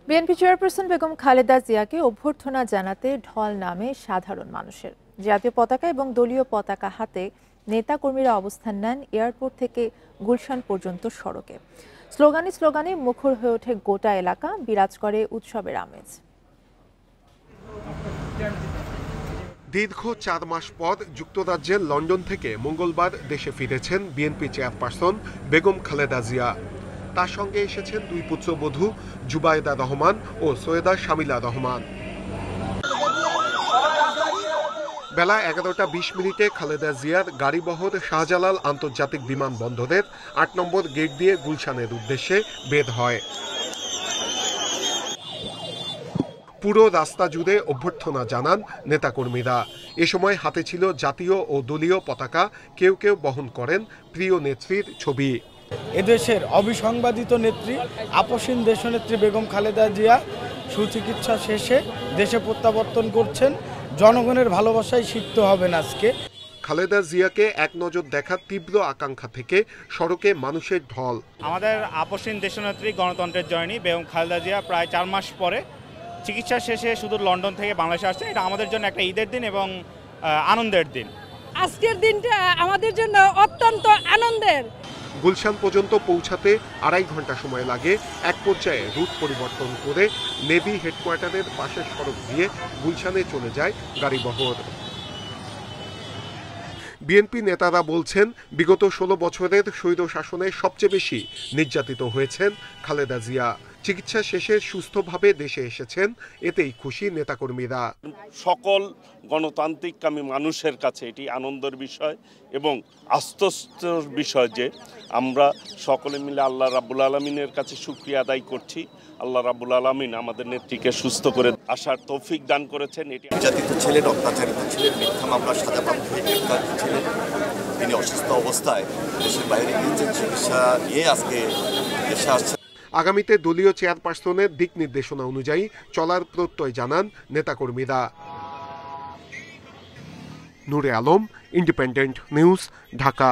BNP chairperson Begum Khaleda জিয়াকে অভ্যর্থনা জানাতে ঢল নামে সাধারণ মানুষের। জাতীয় পতাকা এবং দলীয় পতাকা হাতে নেতাকর্মীরা অবস্থান নেন এয়ারপোর্ট থেকে গুলশান পর্যন্ত সড়কে। স্লোগানে স্লোগানে মুখর হয়ে ওঠে গোটা এলাকা, বিরাজ করে উৎসবের আমেজ। দীর্ঘ ৪ মাস পর যুক্তরাজ্যের লন্ডন থেকে মঙ্গলবার দেশে ফিরেছেন বিএনপি চেয়ারপারসন বেগম খালেদা জিয়া। তার সঙ্গে এসেছেন দুই পুত্রবধূ জুবায়েদা রহমান ও সৈয়দা শামিলা রহমান। বেলা 11টা 20 মিনিটে খালেদা জিয়ার গাড়িবহর শাহজালাল আন্তর্জাতিক বিমানবন্দরের ৮ নম্বর গেট দিয়ে গুলশানের উদ্দেশ্যে বের হয়। পুরো রাস্তা জুড়ে অভ্যর্থনা জানান নেতাকর্মীরা। এ সময় হাতে ছিল জাতীয় ও দলীয় পতাকা, কেউ কেউ বহন করেন প্রিয় নেত্রীর ছবি। এদেশের অবিসংবাদিত নেত্রী, আপসীন দেশনেত্রী বেগম খালেদা জিয়া সুচিকিৎসা শেষে দেশে প্রত্যাবর্তন করছেন। জনগণের ভালোবাসায় সিক্ত হবেন আজকে। খালেদা জিয়াকে এক নজর দেখার তীব্র আকাঙ্ক্ষা থেকে সড়কে মানুষের ঢল। আমাদের আপসীন দেশনেত্রী, গণতন্ত্রের জননী বেগম খালেদা জিয়া প্রায় 4 মাস পরে চিকিৎসা শেষে শুধু লন্ডন থেকে বাংলাদেশে আসছে। এটা আমাদের জন্য একটা ঈদের দিন এবং আনন্দের দিন। আজকের দিনটা আমাদের জন্য অত্যন্ত আনন্দের। গুলশান পর্যন্ত পৌঁছাতে 2.5 ঘন্টা সময় লাগে। এক পর্যায়ে রুট পরিবর্তন করে নেভি হেডকোয়ার্টারের পাশের সড়ক দিয়ে গুলশানে চলে যায় গাড়িবহর। বিএনপি নেতারা বলছেন, বিগত 16 বছরের স্বৈরশাসনে সবচেয়ে বেশি নির্যাতিত হয়েছেন খালেদা জিয়া। চিকিৎসা শেষে সুস্থভাবে দেশে এসেছেন, এতেই খুশি নেতাকর্মীরা। সকল গণতান্ত্রিককামী মানুষের কাছে এটি আনন্দের বিষয় এবং আশ্বস্তের বিষয় যে আমরা সকলে মিলে আল্লাহ রাব্বুল আলামিনের কাছে শুকরিয়া আদায় করছি। আল্লাহ রাব্বুল আলামিন আমাদের নেত্রীকে সুস্থ করে আসার তৌফিক দান করেছেন। এটি নির্যাতিত ছিলেন, অত্যাচারিত ছিলেন, মিথ্যা মামলার সাজাপ্রাপ্ত হয়ে গ্রেপ্তার ছিলেন। তিনি অসুস্থ অবস্থায় দেশের বাইরে গিয়েছেন, চিকিৎসা নিয়ে আজকে দেশে আসছেন। আগামীতে দলীয় চেয়ারপারসনের দিক নির্দেশনা অনুযায়ী চলার প্রত্যয় জানান নেতাকর্মীরা। নূরে আলম, ইন্ডিপেন্ডেন্ট নিউজ, ঢাকা।